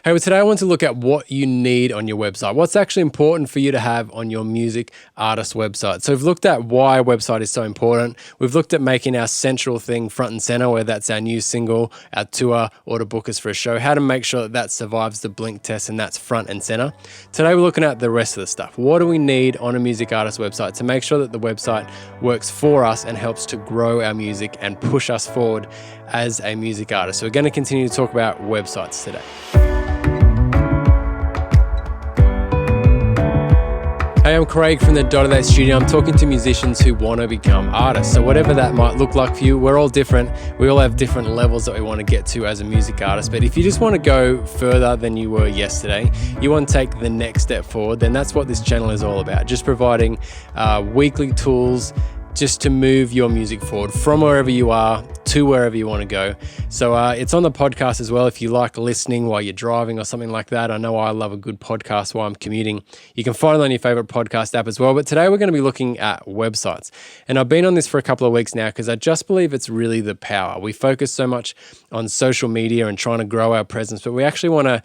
Hey, well, today I want to look at what you need on your website. What's actually important for you to have on your music artist website. So we've looked at why a website is so important. We've looked at making our central thing front and center, whether that's our new single, our tour, or to book us for a show, how to make sure that that survives the blink test and that's front and center. Today we're looking at the rest of the stuff. What do we need on a music artist website to make sure that the website works for us and helps to grow our music and push us forward as a music artist? So we're going to continue to talk about websites today. Hey, I'm Craig from the Dot Studio. I'm talking to musicians who want to become artists. So whatever that might look like for you, we're all different. We all have different levels that we want to get to as a music artist. But if you just want to go further than you were yesterday, you want to take the next step forward, then that's what this channel is all about. Just providing weekly tools just to move your music forward from wherever you are to wherever you want to go. So it's on the podcast as well if you like listening while you're driving or something like that. I know I love a good podcast while I'm commuting. You can find it on your favorite podcast app as well. But today we're going to be looking at websites. And I've been on this for a couple of weeks now because I just believe it's really the power. We focus so much on social media and trying to grow our presence, but we actually want to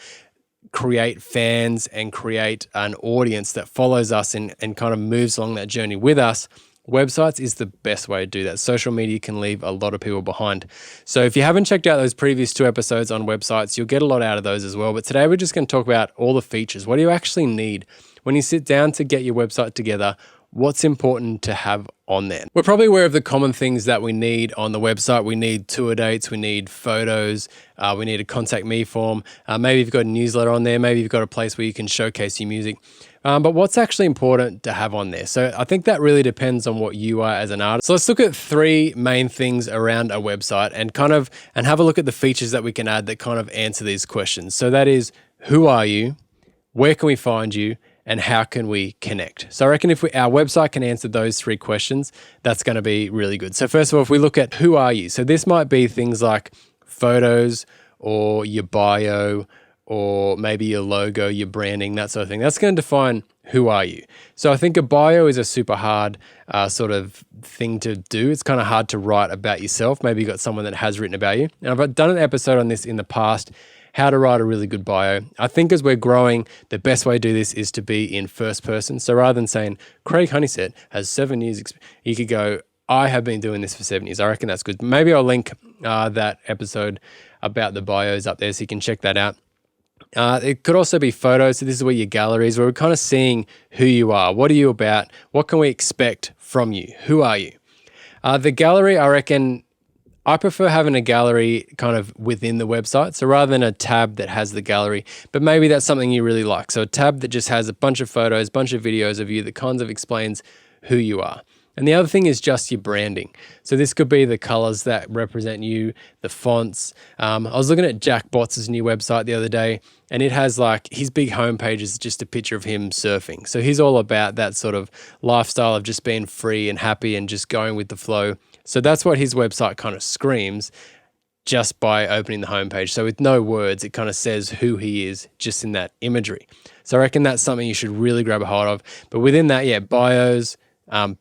create fans and create an audience that follows us and kind of moves along that journey with us. Websites is the best way to do that. Social media can leave a lot of people behind. So if you haven't checked out those previous 2 episodes on websites, you'll get a lot out of those as well. But today we're just going to talk about all the features. What do you actually need when you sit down to get your website together? What's important to have on there? We're probably aware of the common things that we need on the website. We need tour dates, we need photos, we need a contact me form. Maybe you've got a newsletter on there, maybe you've got a place where you can showcase your music. But what's actually important to have on there? So I think that really depends on what you are as an artist. So let's look at 3 main things around a website and have a look at the features that we can add that kind of answer these questions. So that is, who are you? Where can we find you? And how can we connect? So I reckon if our website can answer those 3 questions, that's going to be really good. So first of all, if we look at who are you? So this might be things like photos or your bio or maybe your logo, your branding, that sort of thing. That's going to define who are you. So I think a bio is a super hard sort of thing to do. It's kind of hard to write about yourself. Maybe you've got someone that has written about you. And I've done an episode on this in the past, how to write a really good bio. I think as we're growing, the best way to do this is to be in first person. So rather than saying, Craig Honeysett has 7 years, you could go, I have been doing this for 7 years. I reckon that's good. Maybe I'll link that episode about the bios up there so you can check that out. It could also be photos. So this is where your gallery is, where we're kind of seeing who you are. What are you about? What can we expect from you? Who are you? The gallery, I reckon, I prefer having a gallery kind of within the website. So rather than a tab that has the gallery, but maybe that's something you really like. So a tab that just has a bunch of photos, bunch of videos of you that kind of explains who you are. And the other thing is just your branding. So this could be the colors that represent you, the fonts. I was looking at Jack Botts' new website the other day, and it has like his big homepage is just a picture of him surfing. So he's all about that sort of lifestyle of just being free and happy and just going with the flow. So that's what his website kind of screams just by opening the homepage. So with no words, it kind of says who he is just in that imagery. So I reckon that's something you should really grab a hold of. But within that, yeah, bios,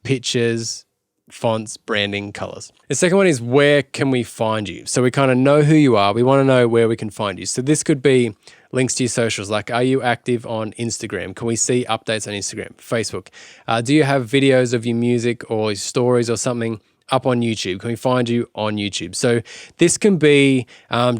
pictures, fonts, branding, colors. The second one is, where can we find you? So we kind of know who you are. We want to know where we can find you. So this could be links to your socials. Like, are you active on Instagram? Can we see updates on Instagram, Facebook? Do you have videos of your music or stories or something up on YouTube? Can we find you on YouTube? So this can be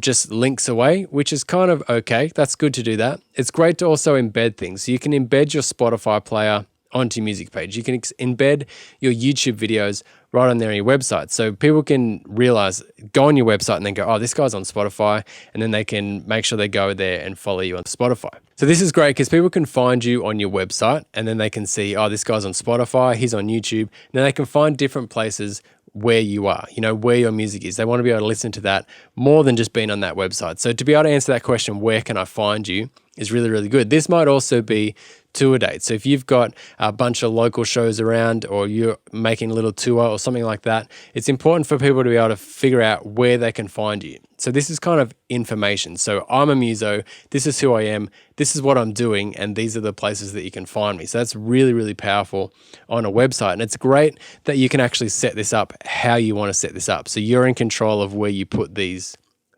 just links away, which is kind of okay. That's good to do that. It's great to also embed things. So you can embed your Spotify player onto your music page. You can embed your YouTube videos right on there on your website. So people can realize, go on your website and then go, oh, this guy's on Spotify. And then they can make sure they go there and follow you on Spotify. So this is great because people can find you on your website and then they can see, oh, this guy's on Spotify, he's on YouTube. And then they can find different places where you are, where your music is. They want to be able to listen to that more than just being on that website. So to be able to answer that question, where can I find you, is really, really good. This might also be tour dates. So if you've got a bunch of local shows around or you're making a little tour or something like that, it's important for people to be able to figure out where they can find you. So this is kind of information. So I'm a muso, this is who I am, this is what I'm doing, and these are the places that you can find me. So that's really, really powerful on a website. And it's great that you can actually set this up how you want to set this up. So you're in control of where you put these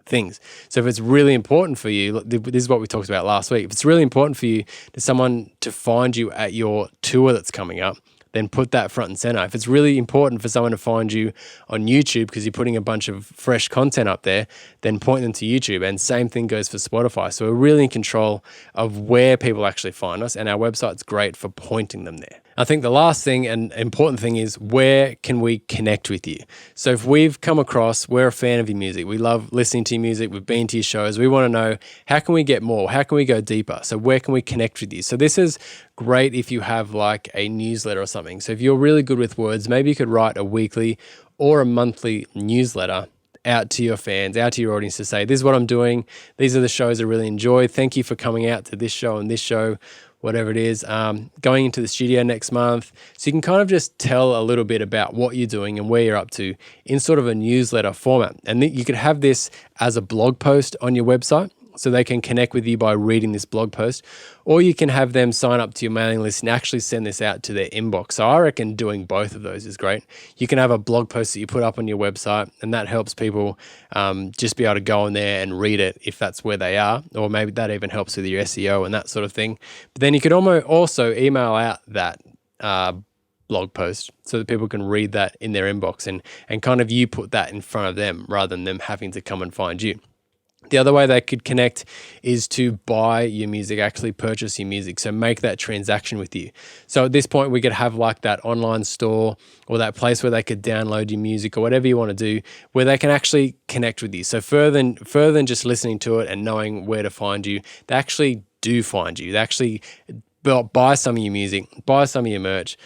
things. So if it's really important for you, this is what we talked about last week. If it's really important for you to someone to find you at your tour that's coming up, then put that front and center. If it's really important for someone to find you on YouTube because you're putting a bunch of fresh content up there, then point them to YouTube. And same thing goes for Spotify. So we're really in control of where people actually find us, and our website's great for pointing them there. I think the last thing and important thing is, where can we connect with you? So if we've come across, we're a fan of your music, we love listening to your music, we've been to your shows, we want to know, how can we get more? How can we go deeper? So where can we connect with you? So this is great if you have like a newsletter or something. So if you're really good with words, maybe you could write a weekly or a monthly newsletter out to your fans, out to your audience, to say, this is what I'm doing. These are the shows I really enjoy. Thank you for coming out to this show and this show, whatever it is, going into the studio next month. So you can kind of just tell a little bit about what you're doing and where you're up to in sort of a newsletter format. And you could have this as a blog post on your website, so they can connect with you by reading this blog post, or you can have them sign up to your mailing list and actually send this out to their inbox. So I reckon doing both of those is great. You can have a blog post that you put up on your website, and that helps people just be able to go on there and read it if that's where they are, or maybe that even helps with your SEO and that sort of thing. But then you could also email out that blog post so that people can read that in their inbox, and kind of you put that in front of them rather than them having to come and find you. The other way they could connect is to buy your music, actually purchase your music. So make that transaction with you. So at this point, we could have like that online store or that place where they could download your music or whatever you want to do, where they can actually connect with you. So further than just listening to it and knowing where to find you, they actually do find you. They actually buy some of your music, buy some of your merch,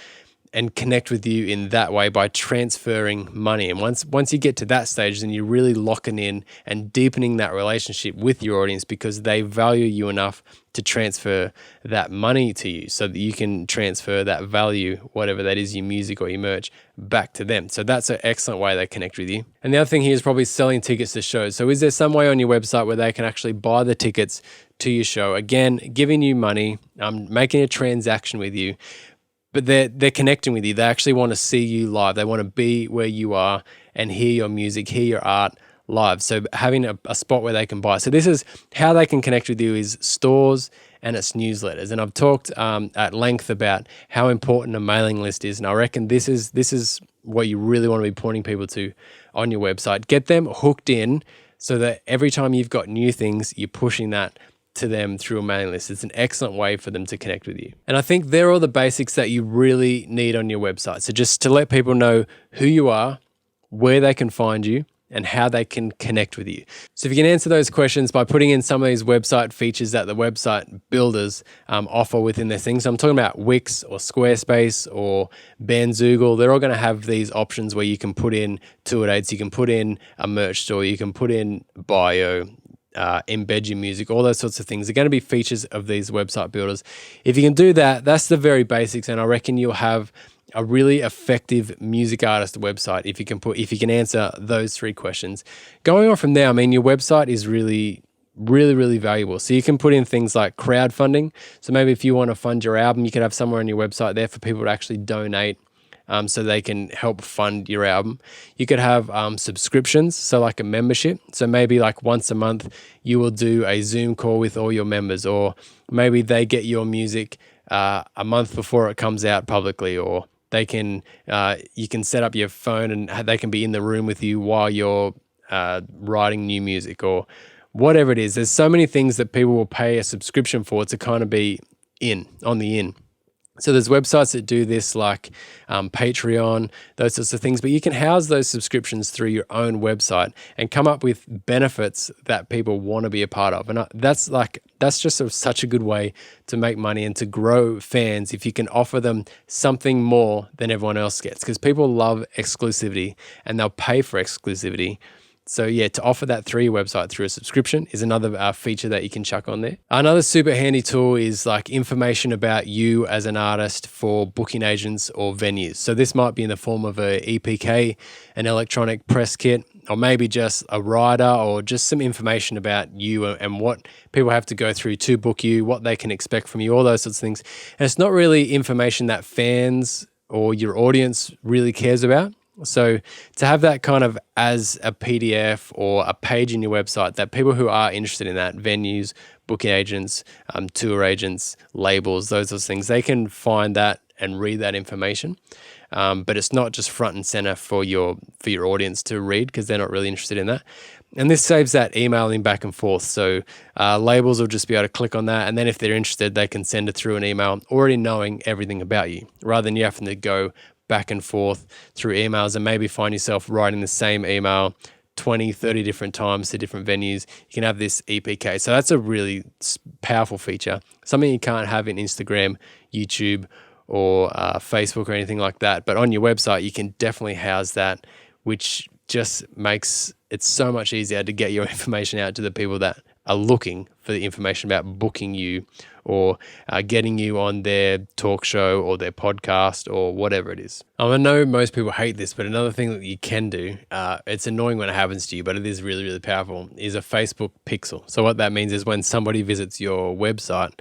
and connect with you in that way by transferring money. And once you get to that stage, then you're really locking in and deepening that relationship with your audience, because they value you enough to transfer that money to you so that you can transfer that value, whatever that is, your music or your merch, back to them. So that's an excellent way they connect with you. And the other thing here is probably selling tickets to shows. So is there some way on your website where they can actually buy the tickets to your show? Again, giving you money, making a transaction with you, but they're connecting with you. They actually want to see you live. They want to be where you are and hear your music, hear your art live. So having a spot where they can buy. So this is how they can connect with you, is stores and it's newsletters. And I've talked at length about how important a mailing list is. And I reckon this is what you really want to be pointing people to on your website. Get them hooked in so that every time you've got new things, you're pushing that to them through a mailing list. It's an excellent way for them to connect with you. And I think they're all the basics that you really need on your website. So just to let people know who you are, where they can find you, and how they can connect with you. So if you can answer those questions by putting in some of these website features that the website builders offer within their things. So I'm talking about Wix or Squarespace or Bandzoogle. They're all going to have these options where you can put in tour dates, you can put in a merch store, you can put in bio, embed your music, all those sorts of things are going to be features of these website builders. If you can do that, that's the very basics, and I reckon you'll have a really effective music artist website if you can answer those three questions. Going on from there, I mean, your website is really valuable. So you can put in things like crowdfunding. So maybe if you want to fund your album, you could have somewhere on your website there for people to actually donate, so they can help fund your album. You could have subscriptions, so like a membership. So maybe like once a month, you will do a Zoom call with all your members, or maybe they get your music a month before it comes out publicly, or they can you can set up your phone and they can be in the room with you while you're writing new music, or whatever it is. There's so many things that people will pay a subscription for to kind of be on the in. So there's websites that do this, like Patreon, those sorts of things, but you can house those subscriptions through your own website and come up with benefits that people want to be a part of. And that's just such a good way to make money and to grow fans if you can offer them something more than everyone else gets, because people love exclusivity and they'll pay for exclusivity. So yeah, to offer that through your website through a subscription is another feature that you can chuck on there. Another super handy tool is like information about you as an artist for booking agents or venues. So this might be in the form of a EPK, an electronic press kit, or maybe just a rider, or just some information about you and what people have to go through to book you, what they can expect from you, all those sorts of things. And it's not really information that fans or your audience really cares about. So to have that kind of as a PDF or a page in your website that people who are interested in that, venues, booking agents, tour agents, labels, those sorts of things, they can find that and read that information. But it's not just front and center for your audience to read because they're not really interested in that. And this saves that emailing back and forth. So labels will just be able to click on that. And then if they're interested, they can send it through an email already knowing everything about you, rather than you having to go back and forth through emails and maybe find yourself writing the same email 20, 30 different times to different venues. You can have this EPK. So that's a really powerful feature, something you can't have in Instagram, YouTube, or Facebook or anything like that. But on your website, you can definitely house that, which just makes it so much easier to get your information out to the people that are looking for the information about booking you or getting you on their talk show or their podcast or whatever it is. I know most people hate this, but another thing that you can do, it's annoying when it happens to you, but it is really, really powerful, is a Facebook pixel. So what that means is when somebody visits your website,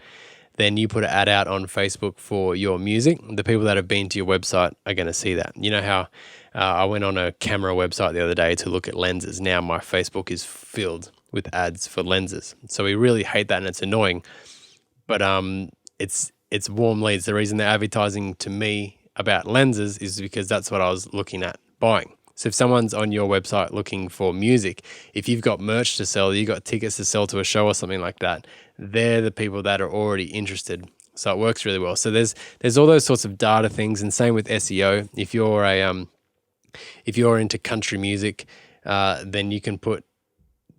then you put an ad out on Facebook for your music. The people that have been to your website are going to see that. You know how I went on a camera website the other day to look at lenses. Now my Facebook is filled with ads for lenses. So we really hate that and it's annoying. But it's warm leads. The reason they're advertising to me about lenses is because that's what I was looking at buying. So if someone's on your website looking for music, if you've got merch to sell, you've got tickets to sell to a show or something like that, they're the people that are already interested. So it works really well. So there's all those sorts of data things, and same with SEO. If you're into country music, then you can put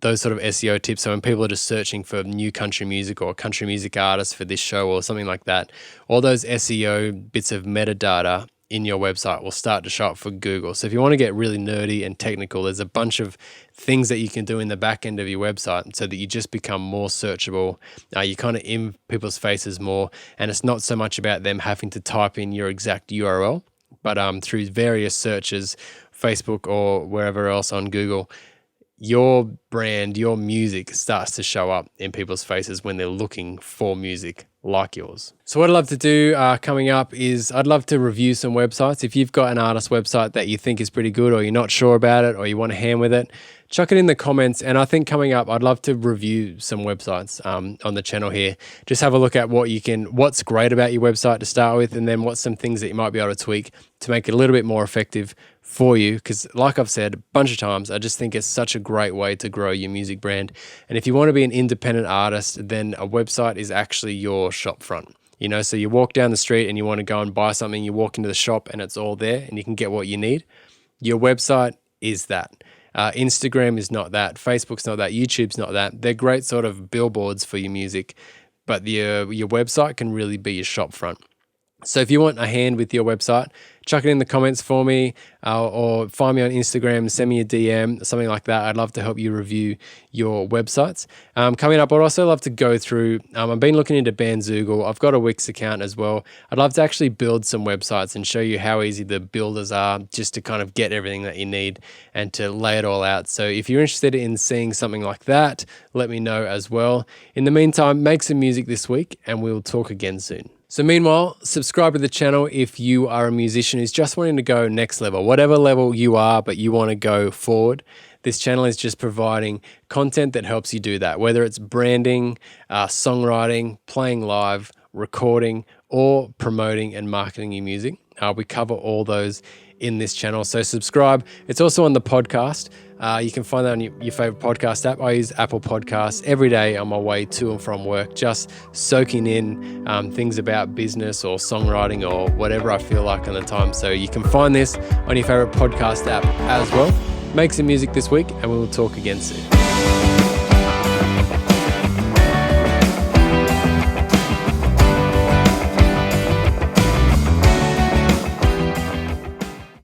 those sort of SEO tips. So when people are just searching for new country music or country music artists for this show or something like that, all those SEO bits of metadata in your website will start to show up for Google. So if you want to get really nerdy and technical, there's a bunch of things that you can do in the back end of your website so that you just become more searchable. You kind of in people's faces more, and it's not so much about them having to type in your exact URL, but through various searches, Facebook or wherever else on Google, your brand, your music starts to show up in people's faces when they're looking for music like yours. So what I'd love to do coming up is I'd love to review some websites. If you've got an artist website that you think is pretty good or you're not sure about it or you want a hand with it, chuck it in the comments. And I think coming up, I'd love to review some websites on the channel here. Just have a look at what's great about your website to start with, and then what's some things that you might be able to tweak to make it a little bit more effective for you. Because like I've said a bunch of times, I just think it's such a great way to grow your music brand. And if you want to be an independent artist, then a website is actually your shop front. You know, so you walk down the street and you want to go and buy something, you walk into the shop and it's all there and you can get what you need. Your website is that. Instagram is not that. Facebook's not that. YouTube's not that. They're great sort of billboards for your music, but your website can really be your shop front. So if you want a hand with your website, chuck it in the comments for me or find me on Instagram, send me a DM, something like that. I'd love to help you review your websites. Coming up, I'd also love to go through, I've been looking into Bandzoogle. I've got a Wix account as well. I'd love to actually build some websites and show you how easy the builders are just to kind of get everything that you need and to lay it all out. So if you're interested in seeing something like that, let me know as well. In the meantime, make some music this week and we'll talk again soon. So meanwhile, subscribe to the channel if you are a musician who's just wanting to go next level, whatever level you are, but you want to go forward. This channel is just providing content that helps you do that, whether it's branding, songwriting, playing live, recording, or promoting and marketing your music. We cover all those in this channel. So subscribe. It's also on the podcast. You can find that on your favorite podcast app. I use Apple Podcasts every day on my way to and from work, just soaking in things about business or songwriting or whatever I feel like on the time. So you can find this on your favorite podcast app as well. Make some music this week and we will talk again soon.